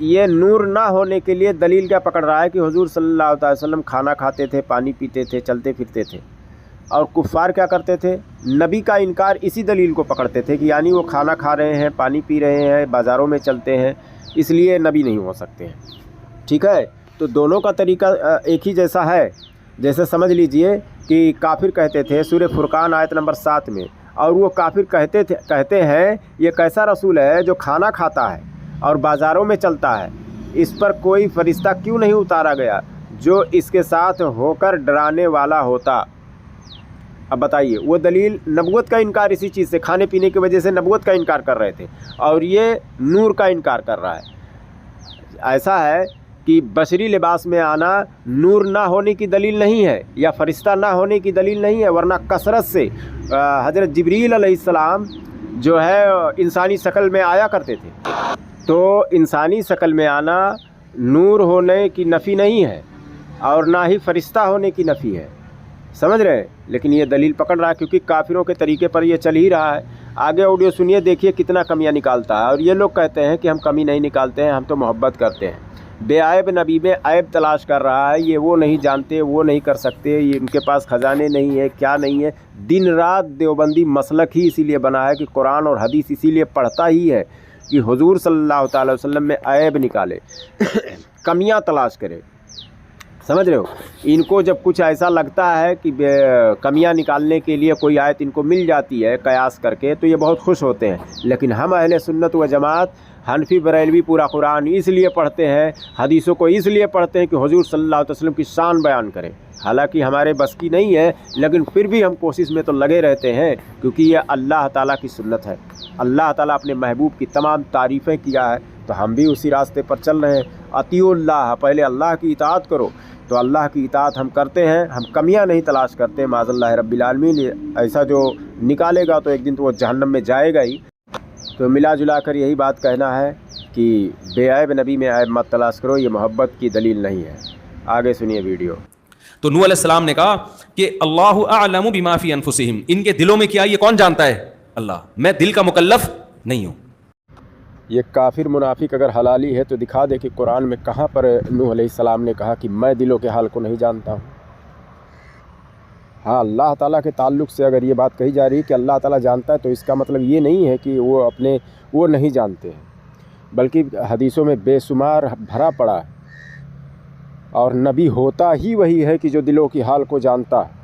یہ نور نہ ہونے کے لیے دلیل کیا پکڑ رہا ہے کہ حضور صلی اللہ علیہ وسلم کھانا کھاتے تھے، پانی پیتے تھے، چلتے پھرتے تھے، اور کفار کیا کرتے تھے؟ نبی کا انکار اسی دلیل کو پکڑتے تھے کہ یعنی وہ کھانا کھا رہے ہیں، پانی پی رہے ہیں، بازاروں میں چلتے ہیں، اس لیے نبی نہیں ہو سکتے ہیں۔ ٹھیک ہے، تو دونوں کا طریقہ ایک ہی جیسا ہے۔ جیسے سمجھ لیجئے کہ کافر کہتے تھے سورہ فرقان آیت نمبر 7 میں، اور وہ کافر کہتے ہیں یہ کیسا رسول ہے جو کھانا کھاتا ہے اور بازاروں میں چلتا ہے، اس پر کوئی فرشتہ کیوں نہیں اتارا گیا جو اس کے ساتھ ہو کر ڈرانے والا ہوتا؟ اب بتائیے، وہ دلیل نبوت کا انکار اسی چیز سے، کھانے پینے کی وجہ سے نبوت کا انکار کر رہے تھے، اور یہ نور کا انکار کر رہا ہے۔ ایسا ہے کہ بشری لباس میں آنا نور نہ ہونے کی دلیل نہیں ہے، یا فرشتہ نہ ہونے کی دلیل نہیں ہے، ورنہ کثرت سے حضرت جبریل علیہ السلام جو ہے انسانی شکل میں آیا کرتے تھے، تو انسانی شکل میں آنا نور ہونے کی نفی نہیں ہے، اور نہ ہی فرشتہ ہونے کی نفی ہے، سمجھ رہے ہیں؟ لیکن یہ دلیل پکڑ رہا ہے کیونکہ کافروں کے طریقے پر یہ چل ہی رہا ہے۔ آگے آڈیو سنیے، دیکھیے کتنا کمیاں نکالتا ہے، اور یہ لوگ کہتے ہیں کہ ہم کمی نہیں نکالتے ہیں، ہم تو محبت کرتے ہیں۔ بے عیب نبی میں عیب تلاش کر رہا ہے، یہ وہ نہیں جانتے، وہ نہیں کر سکتے، یہ ان کے پاس خزانے نہیں ہے، کیا نہیں ہے۔ دن رات دیوبندی مسلک ہی اسی لیے بنا ہے کہ قرآن اور حدیث اسی لیے پڑھتا ہی ہے کہ حضور صلی اللہ تعالی وسلم میں عیب نکالے، کمیاں تلاش کرے، سمجھ رہے ہو؟ ان کو جب کچھ ایسا لگتا ہے کہ کمیاں نکالنے کے لیے کوئی آیت ان کو مل جاتی ہے قیاس کر کے، تو یہ بہت خوش ہوتے ہیں۔ لیکن ہم اہل سنت و جماعت، حنفی بریلوی، پورا قرآن اس لیے پڑھتے ہیں، حدیثوں کو اس لیے پڑھتے ہیں کہ حضور صلی اللہ علیہ وسلم کی شان بیان کریں۔ حالانکہ ہمارے بس کی نہیں ہے، لیکن پھر بھی ہم کوشش میں تو لگے رہتے ہیں، کیونکہ یہ اللہ تعالیٰ کی سنت ہے۔ اللہ تعالیٰ اپنے محبوب کی تمام تعریفیں کیا ہے، تو ہم بھی اسی راستے پر چل رہے ہیں۔ اطیعوا اللہ، پہلے اللہ کی اطاعت کرو، تو اللہ کی اطاعت ہم کرتے ہیں، ہم کمیاں نہیں تلاش کرتے۔ معاذ اللہ رب العالمین، ایسا جو نکالے گا تو ایک دن تو وہ جہنم میں جائے گا ہی۔ تو ملا جلا کر یہی بات کہنا ہے کہ بے عیب نبی میں عیب مت تلاش کرو، یہ محبت کی دلیل نہیں ہے۔ آگے سنیے ویڈیو۔ تو نوح علیہ السلام نے کہا کہ اللہ اعلم بما فی انفسہم، ان کے دلوں میں کیا یہ کون جانتا ہے؟ اللہ، میں دل کا مکلف نہیں ہوں۔ یہ کافر منافق اگر حلالی ہے تو دکھا دے کہ قرآن میں کہاں پر نوح علیہ السلام نے کہا کہ میں دلوں کے حال کو نہیں جانتا ہوں۔ ہاں، اللہ تعالیٰ کے تعلق سے اگر یہ بات کہی جا رہی ہے کہ اللہ تعالیٰ جانتا ہے، تو اس کا مطلب یہ نہیں ہے کہ وہ نہیں جانتے ہیں، بلکہ حدیثوں میں بے شمار بھرا پڑا ہے، اور نبی ہوتا ہی وہی ہے کہ جو دلوں کی حال کو جانتا ہے۔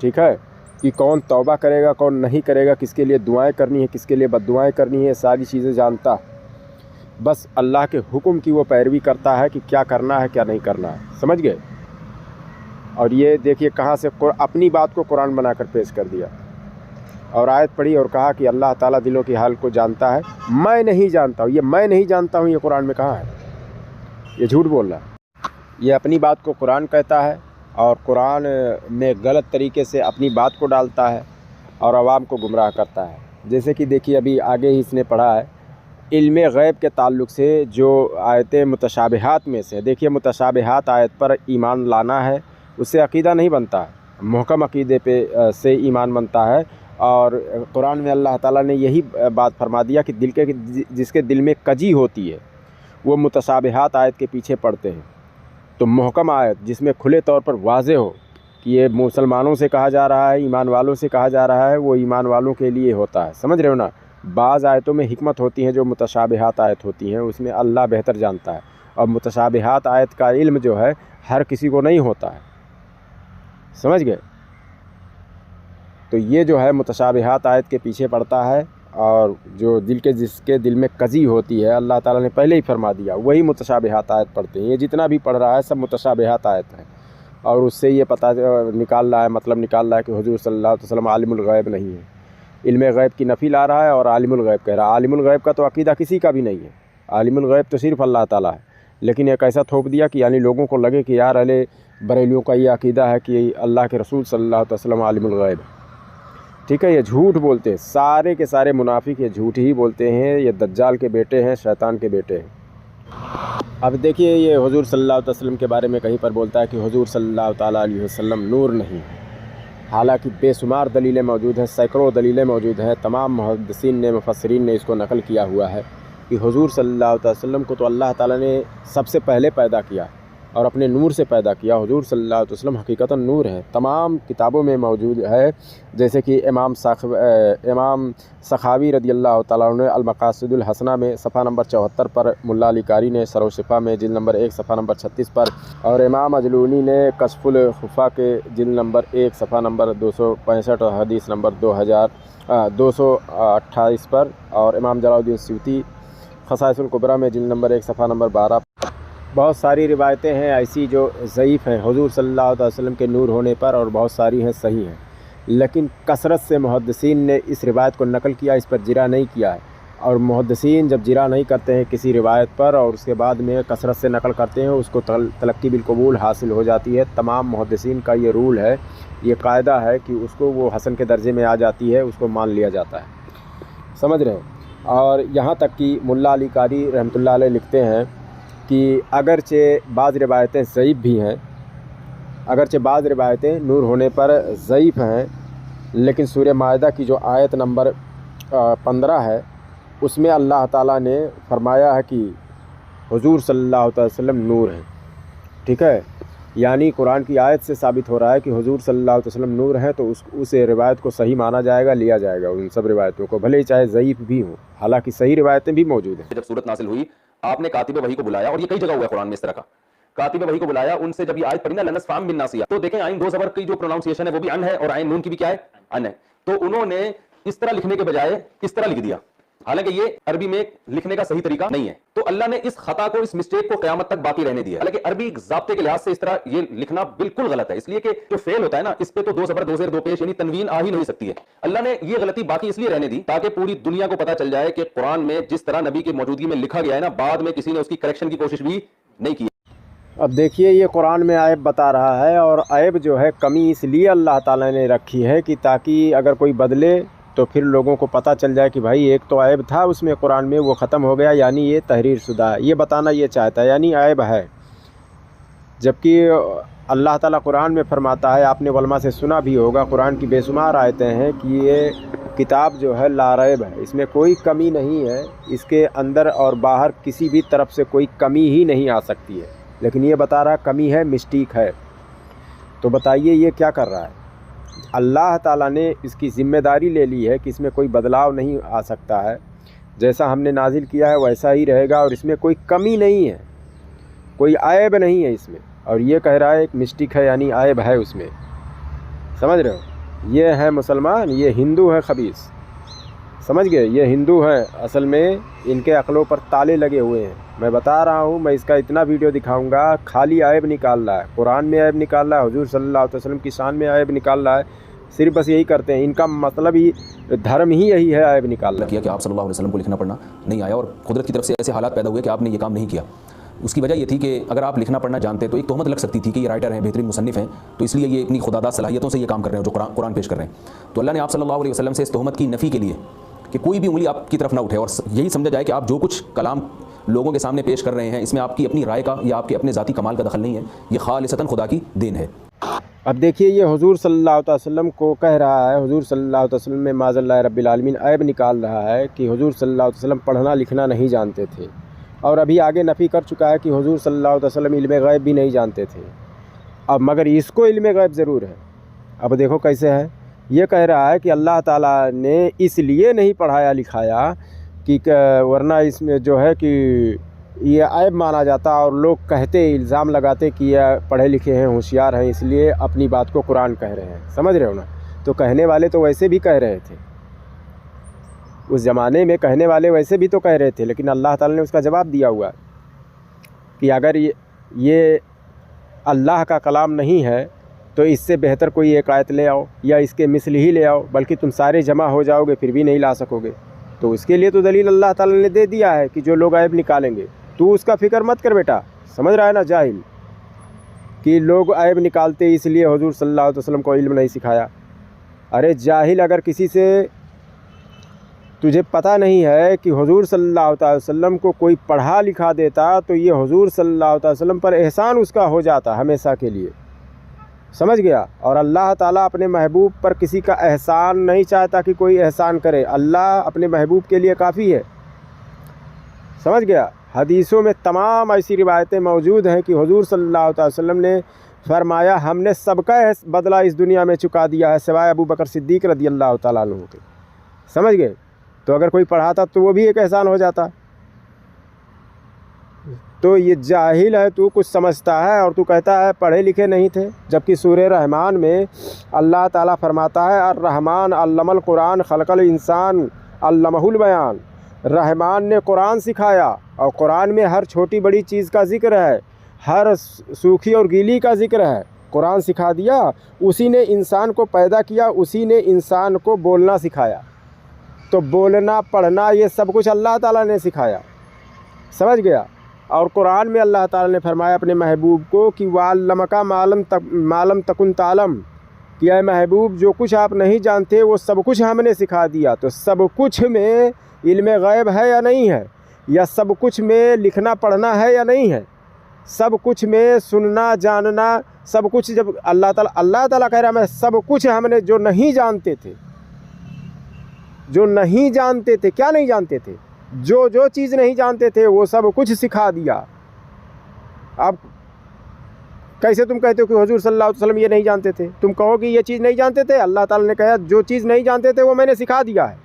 ٹھیک ہے، کہ کون توبہ کرے گا، کون نہیں کرے گا، کس کے لیے دعائیں کرنی ہے، کس کے لیے بد دعائیں کرنی ہے، ساری چیزیں جانتا ہے۔ بس اللہ کے حکم کی وہ پیروی کرتا ہے کہ کیا کرنا ہے، کیا نہیں کرنا ہے، سمجھ گئے؟ اور یہ دیکھیے کہاں سے اپنی بات کو قرآن بنا کر پیش کر دیا، اور آیت پڑھی اور کہا کہ اللہ تعالیٰ دلوں کے حال کو جانتا ہے، میں نہیں جانتا ہوں۔ یہ میں نہیں جانتا ہوں، یہ قرآن میں کہاں ہے؟ یہ جھوٹ بول رہا ہے۔ یہ اپنی بات کو قرآن کہتا ہے، اور قرآن میں غلط طریقے سے اپنی بات کو ڈالتا ہے اور عوام کو گمراہ کرتا ہے۔ جیسے کہ دیکھیے ابھی آگے ہی اس نے پڑھا ہے، علم غیب کے تعلق سے جو آیتیں متشابہات میں سے، دیکھیے متشابہات آیت پر ایمان لانا ہے، اس سے عقیدہ نہیں بنتا ہے، محکم عقیدے پہ سے ایمان بنتا ہے۔ اور قرآن میں اللہ تعالیٰ نے یہی بات فرما دیا کہ جس کے دل میں کجی ہوتی ہے وہ متشابہات آیت کے پیچھے پڑتے ہیں۔ تو محکم آیت جس میں کھلے طور پر واضح ہو کہ یہ مسلمانوں سے کہا جا رہا ہے، ایمان والوں سے کہا جا رہا ہے، وہ ایمان والوں کے لیے ہوتا ہے، سمجھ رہے ہو نا؟ بعض آیتوں میں حکمت ہوتی ہیں جو متشابہات آیت ہوتی ہیں، اس میں اللہ بہتر جانتا ہے، اور متشابہات آیت کا علم جو ہے ہر کسی کو نہیں ہوتا ہے، سمجھ گئے؟ تو یہ جو ہے متشابہات آیت کے پیچھے پڑتا ہے، اور جو جس کے دل میں کجی ہوتی ہے، اللہ تعالیٰ نے پہلے ہی فرما دیا، وہی متشابہات آیت پڑھتے ہیں۔ یہ جتنا بھی پڑھ رہا ہے سب متشابہات آیت ہے، اور اس سے یہ پتہ نکال رہا ہے، مطلب نکال رہا ہے کہ حضور صلی اللہ علیہ وسلم عالم الغیب نہیں ہے، علم غیب کی نفی لا رہا ہے اور عالم الغیب کہہ رہا ہے۔ عالم الغیب کا تو عقیدہ کسی کا بھی نہیں ہے، عالم الغیب تو صرف اللہ تعالیٰ ہے، لیکن ایک ایسا تھوپ دیا کہ یعنی لوگوں کو لگے کہ یار اہل بریلیوں کا یہ عقیدہ ہے کہ اللہ کے رسول صلی اللہ علیہ وسلم عالم الغیب ہے۔ ٹھیک ہے، یہ جھوٹ بولتے ہیں، سارے کے سارے منافق یہ جھوٹ ہی بولتے ہیں، یہ دجال کے بیٹے ہیں، شیطان کے بیٹے ہیں۔ اب دیکھیے یہ حضور صلی اللہ علیہ وسلم کے بارے میں کہیں پر بولتا ہے کہ حضور صلی اللہ تعالیٰ علیہ وسلم نور نہیں ہے، حالانکہ بے شمار دلیلیں موجود ہیں، سینکڑوں دلیلیں موجود ہیں، تمام محدثین نے، مفسرین نے اس کو نقل کیا ہوا ہے کہ حضور صلی اللہ علیہ وسلم کو تو اللہ تعالیٰ نے سب سے پہلے پیدا کیا اور اپنے نور سے پیدا کیا۔ حضور صلی اللہ علیہ وسلم حقیقتاً نور ہیں، تمام کتابوں میں موجود ہے، جیسے کہ امام سخاوی رضی اللہ تعالیٰ عنہ نے المقاصد الحسنہ میں صفحہ نمبر 74 پر، ملا علی قاری نے سر و شفا میں جلد نمبر 1 صفحہ نمبر 36 پر، اور امام اجلونی نے کشف الخفا کے جلد نمبر 1 صفحہ نمبر 265 اور حدیث نمبر 2228 پر، اور امام جلال الدین سیوطی خصائص الکبریٰ میں جلد نمبر 1 صفحہ نمبر 12۔ بہت ساری روایتیں ہیں ایسی جو ضعیف ہیں حضور صلی اللہ علیہ وسلم کے نور ہونے پر، اور بہت ساری ہیں صحیح ہیں، لیکن کثرت سے محدثین نے اس روایت کو نقل کیا، اس پر جرح نہیں کیا ہے۔ اور محدثین جب جرح نہیں کرتے ہیں کسی روایت پر اور اس کے بعد میں کثرت سے نقل کرتے ہیں، اس کو تلقی بالقبول حاصل ہو جاتی ہے۔ تمام محدثین کا یہ رول ہے، یہ قاعدہ ہے کہ اس کو وہ حسن کے درجے میں آ جاتی ہے، اس کو مان لیا جاتا ہے، سمجھ رہے ہیں۔ اور یہاں تک کہ ملا علی قاری رحمۃ اللہ علیہ لکھتے ہیں کہ اگرچہ بعض روایتیں ضعیف بھی ہیں، اگرچہ بعض روایتیں نور ہونے پر ضعیف ہیں، لیکن سورہ مائدہ کی جو آیت نمبر 15 ہے اس میں اللہ تعالیٰ نے فرمایا ہے کہ حضور صلی اللہ علیہ وسلم نور ہیں، ٹھیک ہے، یعنی قرآن کی آیت سے ثابت ہو رہا ہے کہ حضور صلی اللہ علیہ وسلم نور ہیں، تو اس روایت کو صحیح مانا جائے گا، لیا جائے گا ان سب روایتوں کو، بھلے ہی چاہے ضعیف بھی ہوں، حالانکہ صحیح روایتیں بھی موجود ہیں۔ جب صورت نازل ہوئی آپ نے کاتب وحی کو بلایا، اور یہ کئی جگہ ہوا ہے قرآن میں اس طرح کا، کاتب وحی کو بلایا، ان سے جب یہ آیت پڑھی نا لنس فام بن ناسیہ، تو دیکھیں عین 2 زبر کی جو پروناؤنسیشن ہے وہ بھی ان ہے، اور عین نون کی بھی کیا ہے، ان ہے، تو انہوں نے اس طرح لکھنے کے بجائے اس طرح لکھ دیا، حالانکہ یہ عربی میں لکھنے کا صحیح طریقہ نہیں ہے، تو اللہ نے اس خطا کو، اس مسٹیک کو قیامت تک باقی رہنے دیا، حالانکہ عربی ضابطے کے لحاظ سے اس طرح یہ لکھنا بالکل غلط ہے، اس لیے کہ جو فعل ہوتا ہے نا اس پہ تو 2 زبر 2 زیر 2 پیش یعنی تنوین آ ہی نہیں سکتی ہے۔ اللہ نے یہ غلطی باقی اس لیے رہنے دی تاکہ پوری دنیا کو پتہ چل جائے کہ قرآن میں جس طرح نبی کی موجودگی میں لکھا گیا ہے نا، بعد میں کسی نے اس کی کریکشن کی کوشش بھی نہیں کی۔ اب دیکھیے یہ قرآن میں عیب بتا رہا ہے، اور عیب جو ہے کمی اس لیے اللہ تعالیٰ نے رکھی ہے کہ تاکہ اگر کوئی بدلے تو پھر لوگوں کو پتہ چل جائے کہ بھائی ایک تو عیب تھا اس میں قرآن میں، وہ ختم ہو گیا، یعنی یہ تحریر شدہ ہے، یہ بتانا یہ چاہتا ہے، یعنی عیب ہے، جبکہ اللہ تعالیٰ قرآن میں فرماتا ہے، آپ نے علماء سے سنا بھی ہوگا، قرآن کی بے شمار آیتیں ہیں کہ یہ کتاب جو ہے لا ریب ہے، اس میں کوئی کمی نہیں ہے، اس کے اندر اور باہر کسی بھی طرف سے کوئی کمی ہی نہیں آ سکتی ہے، لیکن یہ بتا رہا کمی ہے، مسٹیک ہے، تو بتائیے یہ کیا کر رہا ہے؟ اللہ تعالیٰ نے اس کی ذمہ داری لے لی ہے کہ اس میں کوئی بدلاؤ نہیں آ سکتا ہے، جیسا ہم نے نازل کیا ہے ویسا ہی رہے گا، اور اس میں کوئی کمی نہیں ہے، کوئی عیب نہیں ہے اس میں، اور یہ کہہ رہا ہے ایک مسٹیک ہے، یعنی عیب ہے اس میں، سمجھ رہے ہو؟ یہ ہے مسلمان، یہ ہندو ہے خبیث، سمجھ گئے؟ یہ ہندو ہیں، اصل میں ان کے عقلوں پر تالے لگے ہوئے ہیں، میں بتا رہا ہوں، میں اس کا اتنا ویڈیو دکھاؤں گا، خالی عیب نکال رہا ہے، قرآن میں عیب نکال رہا ہے، حضور صلی اللہ علیہ وسلم کی شان میں عیب نکال رہا ہے، صرف بس یہی کرتے ہیں، ان کا مطلب ہی دھرم ہی یہی ہے، عیب نکالنا کیا کہ آپ صلی اللہ علیہ وسلم کو لکھنا پڑھنا نہیں آیا، اور قدرت کی طرف سے ایسے حالات پیدا ہوئے کہ آپ نے یہ کام نہیں کیا۔ اس کی وجہ یہ تھی کہ اگر آپ لکھنا پڑھنا جانتے تو ایک تہمت لگ سکتی تھی کہ یہ رائٹر ہیں، بہترین مصنف ہیں، تو اس لیے یہ اپنی خداداد صلاحیتوں سے یہ کام کر رہے ہیں جو قرآن پیش کر رہے ہیں، تو اللہ نے آپ صلی اللہ علیہ وسلم سے اس تہمت کی نفی کے لیے کہ کوئی بھی انگلی آپ کی طرف نہ اٹھے، اور یہی سمجھا جائے کہ آپ جو کچھ کلام لوگوں کے سامنے پیش کر رہے ہیں اس میں آپ کی اپنی رائے کا یا آپ کے اپنے ذاتی کمال کا دخل نہیں ہے، یہ خالصتاً خدا کی دین ہے۔ اب دیکھیے یہ حضور صلی اللہ علیہ وسلم کو کہہ رہا ہے، حضور صلی اللہ علیہ وسلم میں معاذ اللہ رب العالمین عیب نکال رہا ہے کہ حضور صلی اللہ علیہ وسلم پڑھنا لکھنا نہیں جانتے تھے، اور ابھی آگے نفی کر چکا ہے کہ حضور صلی اللہ علیہ وسلم علم غیب بھی نہیں جانتے تھے، اب مگر اس کو علم غیب ضرور ہے۔ اب دیکھو کیسے ہے، یہ کہہ رہا ہے کہ اللہ تعالیٰ نے اس لیے نہیں پڑھایا لکھایا کہ ورنہ اس میں جو ہے کہ یہ عیب مانا جاتا، اور لوگ کہتے الزام لگاتے کہ یہ پڑھے لکھے ہیں، ہوشیار ہیں، اس لیے اپنی بات کو قرآن کہہ رہے ہیں، سمجھ رہے ہو نا؟ تو کہنے والے تو ویسے بھی کہہ رہے تھے، اس زمانے میں کہنے والے ویسے بھی تو کہہ رہے تھے، لیکن اللہ تعالیٰ نے اس کا جواب دیا ہوا ہے کہ اگر یہ اللہ کا کلام نہیں ہے تو اس سے بہتر کوئی ایک آیت لے آؤ، یا اس کے مثل ہی لے آؤ، بلکہ تم سارے جمع ہو جاؤ گے پھر بھی نہیں لا سکو گے، تو اس کے لیے تو دلیل اللہ تعالیٰ نے دے دیا ہے کہ جو لوگ عیب نکالیں گے، تو اس کا فکر مت کر بیٹا، سمجھ رہا ہے نا جاہل، کہ لوگ عیب نکالتے اس لیے حضور صلی اللہ علیہ وسلم کو علم نہیں سکھایا۔ ارے جاہل، اگر کسی سے تجھے پتہ نہیں ہے کہ حضور صلی اللہ علیہ وسلم کو کوئی پڑھا لکھا دیتا تو یہ حضور صلی اللہ علیہ وسلم پر احسان اس کا ہو جاتا ہمیشہ کے لیے، سمجھ گیا؟ اور اللہ تعالیٰ اپنے محبوب پر کسی کا احسان نہیں چاہتا کہ کوئی احسان کرے، اللہ اپنے محبوب کے لیے کافی ہے، سمجھ گیا؟ حدیثوں میں تمام ایسی روایتیں موجود ہیں کہ حضور صلی اللہ علیہ وسلم نے فرمایا ہم نے سب کا بدلہ اس دنیا میں چکا دیا ہے سوائے ابو بکر صدیق رضی اللہ تعالیٰ عنہ کے. سمجھ گئے؟ تو اگر کوئی پڑھاتا تو وہ بھی ایک احسان ہو جاتا. تو یہ جاہل ہے، تو کچھ سمجھتا ہے اور تو کہتا ہے پڑھے لکھے نہیں تھے، جبکہ سورہ رحمان میں اللہ تعالیٰ فرماتا ہے الرحمن علم القرآن خلق الانسان علمہ البیان. رحمان نے قرآن سکھایا، اور قرآن میں ہر چھوٹی بڑی چیز کا ذکر ہے، ہر سوکھی اور گیلی کا ذکر ہے. قرآن سکھا دیا، اسی نے انسان کو پیدا کیا، اسی نے انسان کو بولنا سکھایا. تو بولنا پڑھنا یہ سب کچھ اللہ تعالیٰ نے سکھایا. سمجھ گیا؟ اور قرآن میں اللہ تعالیٰ نے فرمایا اپنے محبوب کو کہ وَعَلَّمَكَ مَا لَمْ تَكُنْ تَعْلَمْ، کہ اے محبوب جو کچھ آپ نہیں جانتے وہ سب کچھ ہم نے سکھا دیا. تو سب کچھ میں علم غیب ہے یا نہیں ہے؟ یا سب کچھ میں لکھنا پڑھنا ہے یا نہیں ہے؟ سب کچھ میں سننا جاننا، سب کچھ جب اللہ تعالیٰ کہہ رہا میں سب کچھ ہم نے جو نہیں جانتے تھے، کیا نہیں جانتے تھے؟ جو چیز نہیں جانتے تھے وہ سب کچھ سکھا دیا. اب کیسے تم کہتے ہو کہ حضور صلی اللہ علیہ وسلم یہ نہیں جانتے تھے؟ تم کہو کہ یہ چیز نہیں جانتے تھے، اللہ تعالیٰ نے کہا جو چیز نہیں جانتے تھے وہ میں نے سکھا دیا ہے.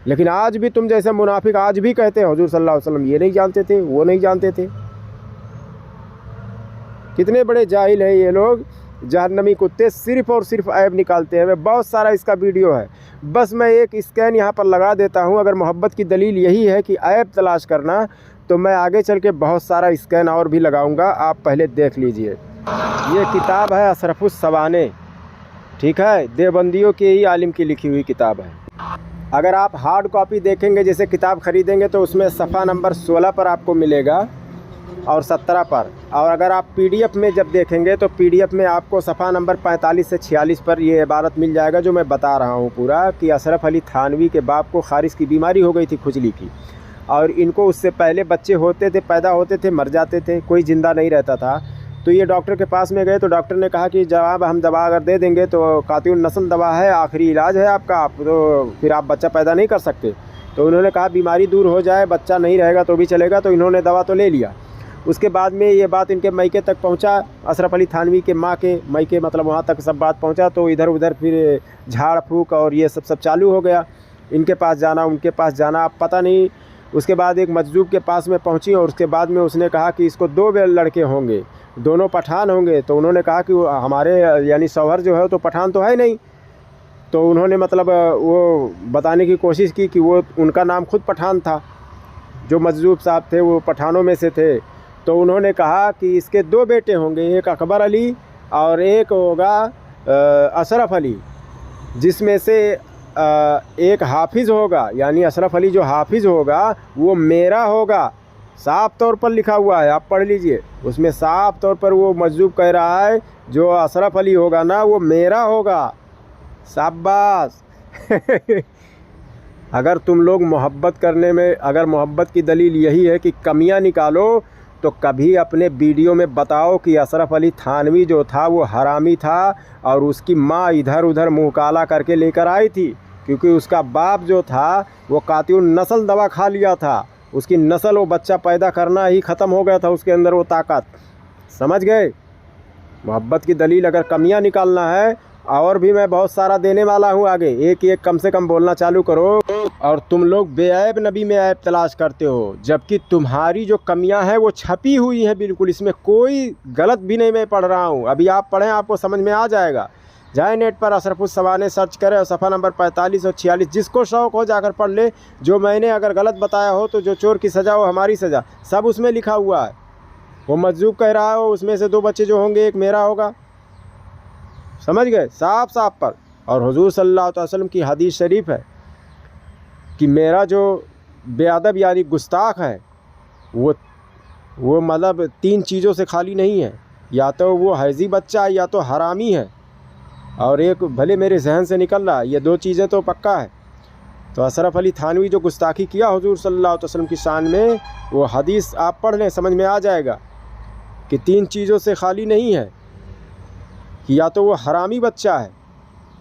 لیکن آج بھی تم جیسے منافق آج بھی کہتے ہیں حضور صلی اللہ علیہ وسلم یہ نہیں جانتے تھے، وہ نہیں جانتے تھے. کتنے بڑے جاہل ہیں یہ لوگ، جہنمی کتے، صرف اور صرف عیب نکالتے ہیں. بہت سارا اس کا ویڈیو ہے، بس میں ایک اسکین یہاں پر لگا دیتا ہوں. اگر محبت کی دلیل یہی ہے کہ عیب تلاش کرنا، تو میں آگے چل کے بہت سارا اسکین اور بھی لگاؤں گا، آپ پہلے دیکھ لیجئے. یہ کتاب ہے اشرف السوانح، ٹھیک ہے، دیوبندیوں کے ہی عالم کی لکھی ہوئی کتاب ہے. اگر آپ ہارڈ کاپی دیکھیں گے، جیسے کتاب خریدیں گے تو اس میں صفحہ نمبر 16 پر آپ کو ملے گا اور 17 پر. اور اگر آپ پی ڈی ایف میں جب دیکھیں گے تو پی ڈی ایف میں آپ کو صفحہ نمبر 45 سے 46 پر یہ عبارت مل جائے گا جو میں بتا رہا ہوں پورا، کہ اشرف علی تھانوی کے باپ کو خارش کی بیماری ہو گئی تھی، کھجلی کی، اور ان کو اس سے پہلے بچے ہوتے تھے، پیدا ہوتے تھے، مر جاتے تھے، کوئی زندہ نہیں رہتا تھا. تو یہ ڈاکٹر کے پاس میں گئے تو ڈاکٹر نے کہا کہ جواب ہم دوا اگر دے دیں گے تو قاطع النسل دوا ہے، آخری علاج ہے آپ کا، آپ تو پھر آپ بچہ پیدا نہیں کر سکتے. تو انہوں نے کہا بیماری دور ہو جائے، بچہ نہیں رہے گا تو بھی چلے گا. تو انہوں نے دوا تو لے لیا. اس کے بعد میں یہ بات ان کے میکے تک پہنچا، اشرف علی تھانوی کے ماں کے میکے، مطلب وہاں تک سب بات پہنچا. تو ادھر ادھر پھر جھاڑ پھونک اور یہ سب چالو ہو گیا، ان کے پاس جانا ان کے پاس جانا، اب پتہ نہیں. اس کے بعد ایک مجذوب کے پاس میں پہنچی اور اس کے بعد میں اس نے کہا کہ اس کو 2 لڑکے ہوں گے، دونوں پٹھان ہوں گے. تو انہوں نے کہا کہ ہمارے یعنی شوہر جو ہے تو پٹھان تو ہے نہیں. تو انہوں نے مطلب وہ بتانے کی کوشش کی کہ وہ ان کا نام خود پٹھان تھا، جو مجذوب صاحب تھے وہ پٹھانوں میں سے تھے. تو انہوں نے کہا کہ اس کے 2 بیٹے ہوں گے، ایک اکبر علی اور ایک ہوگا اشرف علی، جس میں سے ایک حافظ ہوگا، یعنی اشرف علی جو حافظ ہوگا وہ میرا ہوگا. صاف طور پر لکھا ہوا ہے، آپ پڑھ لیجئے. اس میں صاف طور پر وہ مجذوب کہہ رہا ہے جو اشرف علی ہوگا نا وہ میرا ہوگا. شاباش. اگر تم لوگ محبت کرنے میں، اگر محبت کی دلیل یہی ہے کہ کمیاں نکالو، تو کبھی اپنے ویڈیو میں بتاؤ کہ اشرف علی تھانوی جو تھا وہ حرامی تھا اور اس کی ماں ادھر ادھر منہ کالا کر کے لے کر آئی تھی، کیونکہ اس کا باپ جو تھا وہ قاطع النسل دوا کھا لیا تھا. اس کی نسل و بچہ پیدا کرنا ہی ختم ہو گیا تھا اس کے اندر وہ طاقت. سمجھ گئے؟ محبت کی دلیل اگر کمیاں نکالنا ہے، اور بھی میں بہت سارا دینے والا ہوں آگے، ایک کم سے کم بولنا چالو کرو. اور تم لوگ بے عیب نبی میں عیب تلاش کرتے ہو، جبکہ تمہاری جو کمیاں ہیں وہ چھپی ہوئی ہیں بالکل، اس میں کوئی غلط بھی نہیں میں پڑھ رہا ہوں. ابھی آپ پڑھیں، آپ کو سمجھ میں آ جائے گا. جائے نیٹ پر اشرف السوانح سرچ کرے اور صفحہ نمبر 45 اور 46، جس کو شوق ہو جا کر پڑھ لے. جو میں نے اگر غلط بتایا ہو تو جو چور کی سزا ہو ہماری سزا، سب اس میں لکھا ہوا ہے. وہ مجذوب کہہ رہا ہو اس میں سے 2 بچے جو ہوں گے ایک میرا ہوگا. سمجھ گئے؟ صاف صاف پر. اور حضور صلی اللہ علیہ وسلم کی حدیث شریف ہے کہ میرا جو بے ادب یعنی گستاخ ہے وہ مطلب 3 چیزوں سے خالی نہیں ہے، یا تو وہ حیضی بچہ ہے، یا تو حرامی ہے، اور ایک بھلے میرے ذہن سے نکل رہا ہے، یہ 2 چیزیں تو پکا ہے. تو اشرف علی تھانوی جو گستاخی کیا حضور صلی اللہ علیہ وسلم کی شان میں، وہ حدیث آپ پڑھ لیں، سمجھ میں آ جائے گا کہ 3 چیزوں سے خالی نہیں ہے، کہ یا تو وہ حرامی بچہ ہے،